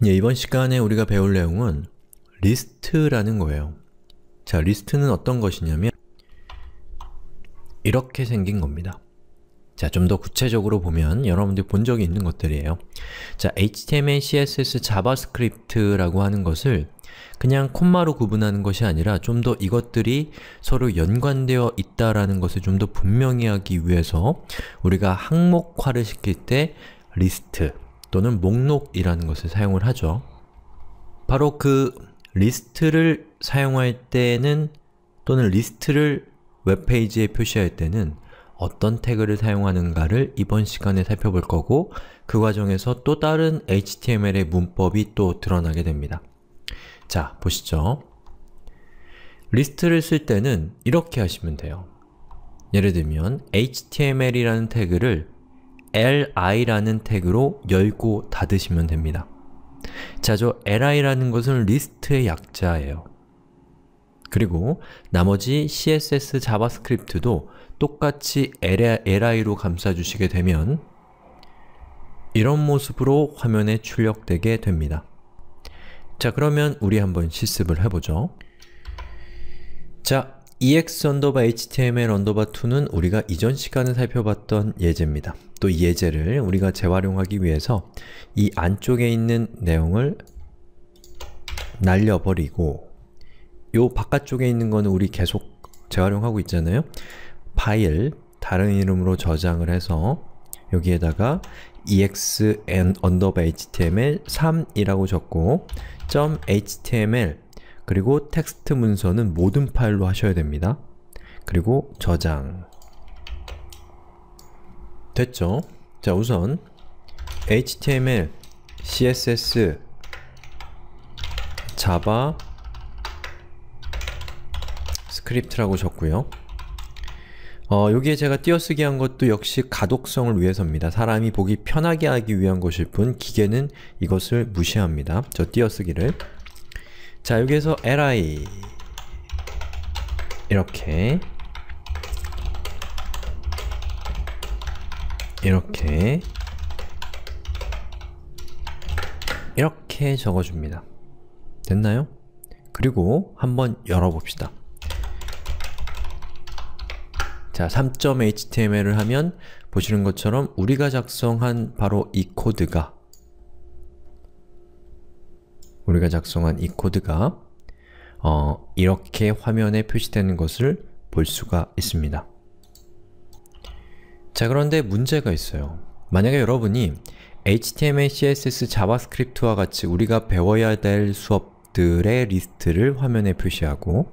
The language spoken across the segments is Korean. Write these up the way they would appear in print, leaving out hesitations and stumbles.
예, 이번 시간에 우리가 배울 내용은 리스트라는 거예요. 자, 리스트는 어떤 것이냐면 이렇게 생긴 겁니다. 자, 좀 더 구체적으로 보면 여러분들이 본 적이 있는 것들이에요. 자, HTML, CSS, 자바스크립트라고 하는 것을 그냥 콤마로 구분하는 것이 아니라 좀 더 이것들이 서로 연관되어 있다라는 것을 좀 더 분명히 하기 위해서 우리가 항목화를 시킬 때 리스트 또는 목록이라는 것을 사용을 하죠. 바로 그 리스트를 사용할 때는 또는 리스트를 웹페이지에 표시할 때는 어떤 태그를 사용하는가를 이번 시간에 살펴볼 거고 그 과정에서 또 다른 HTML의 문법이 또 드러나게 됩니다. 자, 보시죠. 리스트를 쓸 때는 이렇게 하시면 돼요. 예를 들면 HTML이라는 태그를 li라는 태그로 열고 닫으시면 됩니다. 자, 저 li라는 것은 리스트의 약자예요. 그리고 나머지 CSS, 자바스크립트도 똑같이 li로 감싸주시게 되면 이런 모습으로 화면에 출력되게 됩니다. 자, 그러면 우리 한번 실습을 해보죠. 자, ex_html_2는 우리가 이전 시간에 살펴봤던 예제입니다. 또 이 예제를 우리가 재활용하기 위해서 이 안쪽에 있는 내용을 날려버리고 요 바깥쪽에 있는 거는 우리 계속 재활용하고 있잖아요. 파일, 다른 이름으로 저장을 해서 여기에다가 ex_html3이라고 적고 .html 그리고 텍스트 문서는 모든 파일로 하셔야 됩니다. 그리고 저장. 됐죠? 자, 우선 HTML, CSS, 자바, 스크립트라고 적고요. 여기에 제가 띄어쓰기 한 것도 역시 가독성을 위해서입니다. 사람이 보기 편하게 하기 위한 것일 뿐 기계는 이것을 무시합니다. 저 띄어쓰기를. 자, 여기에서 li 이렇게 적어줍니다. 됐나요? 그리고 한번 열어봅시다. 자, 3.html을 하면 보시는 것처럼 우리가 작성한 바로 이 코드가 이렇게 화면에 표시되는 것을 볼 수가 있습니다. 자, 그런데 문제가 있어요. 만약에 여러분이 HTML, CSS, 자바스크립트와 같이 우리가 배워야 될 수업들의 리스트를 화면에 표시하고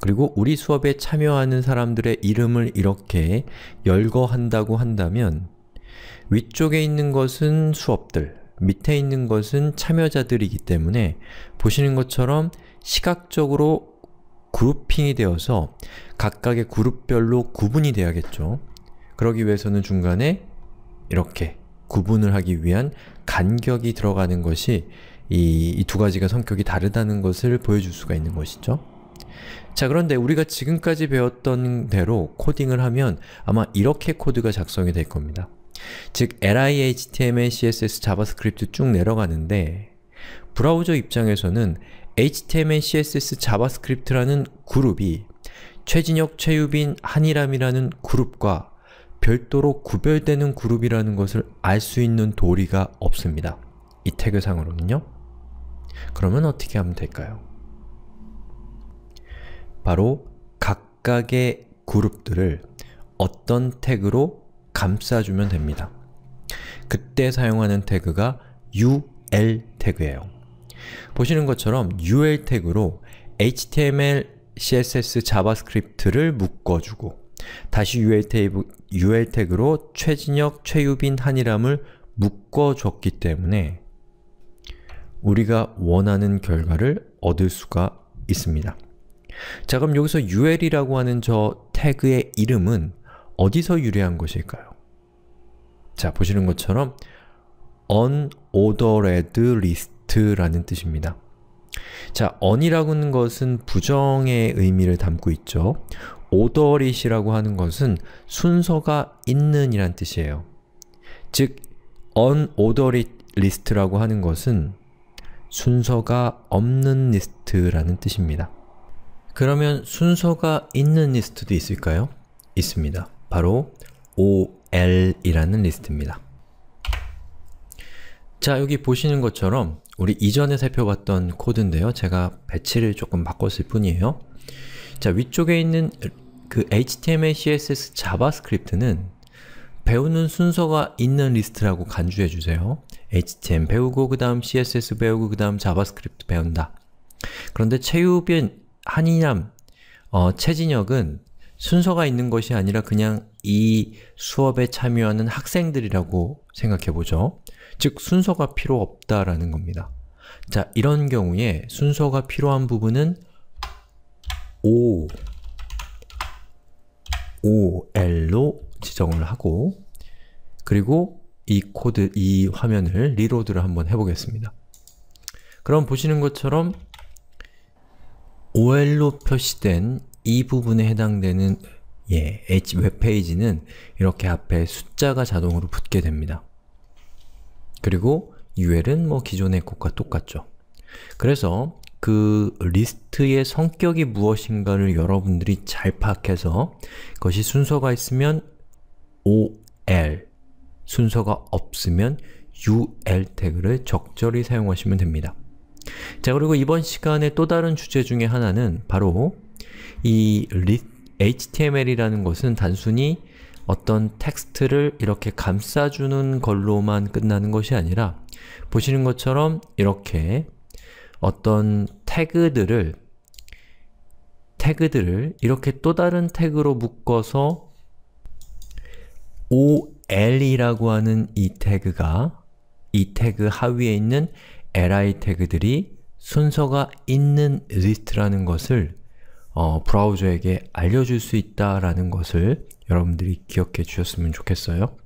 그리고 우리 수업에 참여하는 사람들의 이름을 이렇게 열거한다고 한다면 위쪽에 있는 것은 수업들, 밑에 있는 것은 참여자들이기 때문에 보시는 것처럼 시각적으로 그룹핑이 되어서 각각의 그룹별로 구분이 돼야겠죠. 그러기 위해서는 중간에 이렇게 구분을 하기 위한 간격이 들어가는 것이 이 두 가지가 성격이 다르다는 것을 보여줄 수가 있는 것이죠. 자, 그런데 우리가 지금까지 배웠던 대로 코딩을 하면 아마 이렇게 코드가 작성이 될 겁니다. 즉, li, html, css, 자바스크립트 쭉 내려가는데 브라우저 입장에서는 html, css, 자바스크립트라는 그룹이 최진혁, 최유빈, 한일암이라는 그룹과 별도로 구별되는 그룹이라는 것을 알 수 있는 도리가 없습니다. 이 태그상으로는요. 그러면 어떻게 하면 될까요? 바로 각각의 그룹들을 어떤 태그로 감싸주면 됩니다. 그때 사용하는 태그가 ul 태그예요. 보시는 것처럼 ul 태그로 HTML, CSS, 자바스크립트를 묶어주고 다시 ul 태그로 최진혁, 최유빈, 한일암을 묶어줬기 때문에 우리가 원하는 결과를 얻을 수가 있습니다. 자, 그럼 여기서 ul이라고 하는 저 태그의 이름은 어디서 유래한 것일까요? 자, 보시는 것처럼 unordered list라는 뜻입니다. 자, on이라고 하는 것은 부정의 의미를 담고 있죠. ordered이라고 하는 것은 순서가 있는 이란 뜻이에요. 즉, unordered list라고 하는 것은 순서가 없는 리스트라는 뜻입니다. 그러면 순서가 있는 리스트도 있을까요? 있습니다. 바로 OL이라는 리스트입니다. 자, 여기 보시는 것처럼 우리 이전에 살펴봤던 코드인데요. 제가 배치를 조금 바꿨을 뿐이에요. 자, 위쪽에 있는 그 HTML, CSS, 자바스크립트는 배우는 순서가 있는 리스트라고 간주해주세요. HTML 배우고 그 다음 CSS 배우고 그 다음 자바스크립트 배운다. 그런데 최유빈, 한이남, 최진혁은 순서가 있는 것이 아니라 그냥 이 수업에 참여하는 학생들이라고 생각해보죠. 즉, 순서가 필요 없다라는 겁니다. 자, 이런 경우에 순서가 필요한 부분은 OL로 지정을 하고 그리고 이 코드, 이 화면을 리로드를 한번 해보겠습니다. 그럼 보시는 것처럼 OL로 표시된 이 부분에 해당되는 웹페이지는 이렇게 앞에 숫자가 자동으로 붙게 됩니다. 그리고 UL은 뭐 기존의 것과 똑같죠. 그래서 그 리스트의 성격이 무엇인가를 여러분들이 잘 파악해서 그것이 순서가 있으면 OL, 순서가 없으면 UL 태그를 적절히 사용하시면 됩니다. 자, 그리고 이번 시간에 또 다른 주제 중에 하나는 바로 이 HTML이라는 것은 단순히 어떤 텍스트를 이렇게 감싸주는 걸로만 끝나는 것이 아니라 보시는 것처럼 이렇게 어떤 태그들을 이렇게 또 다른 태그로 묶어서 OL이라고 하는 이 태그가 이 태그 하위에 있는 li 태그들이 순서가 있는 리스트라는 것을 브라우저에게 알려줄 수 있다라는 것을 여러분들이 기억해 주셨으면 좋겠어요.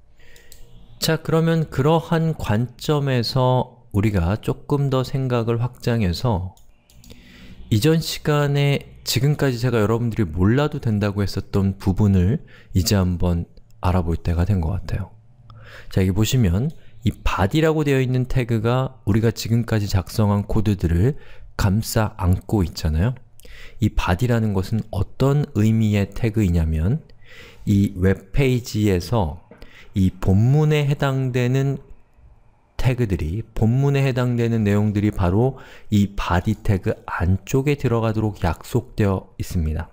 자, 그러면 그러한 관점에서 우리가 조금 더 생각을 확장해서 이전 시간에 지금까지 제가 여러분들이 몰라도 된다고 했었던 부분을 이제 한번 알아볼 때가 된 것 같아요. 자, 여기 보시면 이 body라고 되어 있는 태그가 우리가 지금까지 작성한 코드들을 감싸 안고 있잖아요. 이 body라는 것은 어떤 의미의 태그이냐면 이 웹페이지에서 이 본문에 해당되는 태그들이, 본문에 해당되는 내용들이 바로 이 body 태그 안쪽에 들어가도록 약속되어 있습니다.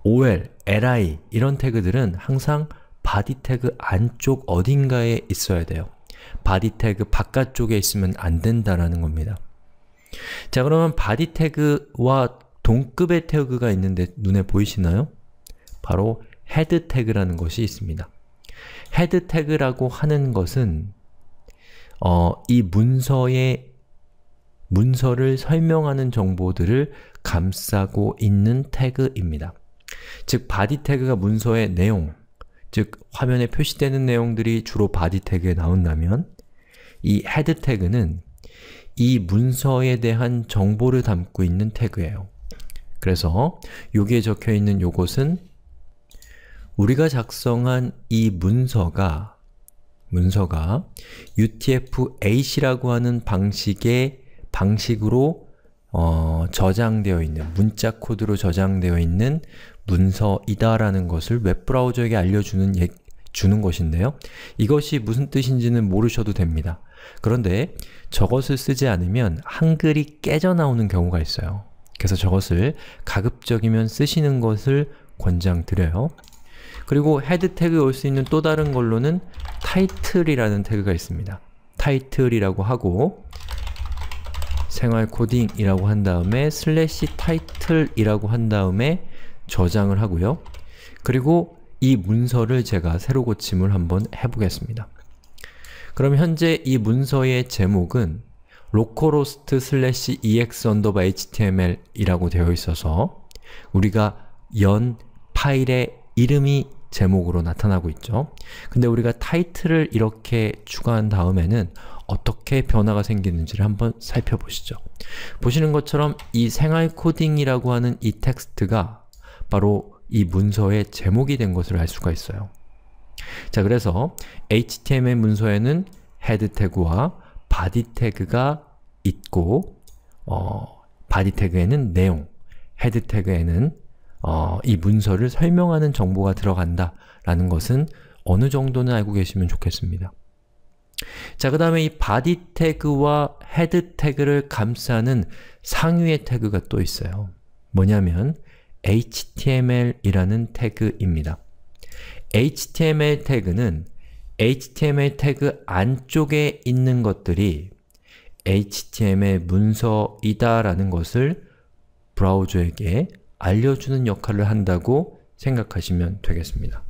OL, li 이런 태그들은 항상 body 태그 안쪽 어딘가에 있어야 돼요. body 태그 바깥쪽에 있으면 안 된다라는 겁니다. 자, 그러면 body 태그와 동급의 태그가 있는데 눈에 보이시나요? 바로 head 태그라는 것이 있습니다. head 태그라고 하는 것은 이 문서를 설명하는 정보들을 감싸고 있는 태그입니다. 즉, body 태그가 문서의 내용, 즉 화면에 표시되는 내용들이 주로 body 태그에 나온다면 이 head 태그는 이 문서에 대한 정보를 담고 있는 태그예요. 그래서 여기에 적혀 있는 요것은 우리가 작성한 이 문서가 UTF-8이라고 하는 방식으로 저장되어 있는, 문자 코드로 저장되어 있는 문서이다라는 것을 웹브라우저에게 알려주는 것인데요. 이것이 무슨 뜻인지는 모르셔도 됩니다. 그런데 저것을 쓰지 않으면 한글이 깨져 나오는 경우가 있어요. 그래서 저것을 가급적이면 쓰시는 것을 권장드려요. 그리고 헤드 태그에 올 수 있는 또 다른 걸로는 title이라는 태그가 있습니다. title이라고 하고 생활 코딩이라고 한 다음에 /title이라고 한 다음에 저장을 하고요. 그리고 이 문서를 제가 새로 고침을 한번 해보겠습니다. 그럼 현재 이 문서의 제목은 localhost/ex_html 이라고 되어 있어서 우리가 연 파일의 이름이 제목으로 나타나고 있죠. 근데 우리가 타이틀을 이렇게 추가한 다음에는 어떻게 변화가 생기는지를 한번 살펴보시죠. 보시는 것처럼 이 생활 코딩이라고 하는 이 텍스트가 바로 이 문서의 제목이 된 것을 알 수가 있어요. 자, 그래서 HTML 문서에는 head 태그와 body 태그가 있고 body 태그에는 내용, head 태그에는 이 문서를 설명하는 정보가 들어간다 라는 것은 어느 정도는 알고 계시면 좋겠습니다. 자, 그 다음에 이 body 태그와 head 태그를 감싸는 상위의 태그가 또 있어요. 뭐냐면 HTML이라는 태그입니다. HTML 태그는 HTML 태그 안쪽에 있는 것들이 HTML 문서이다 라는 것을 브라우저에게 알려주는 역할을 한다고 생각하시면 되겠습니다.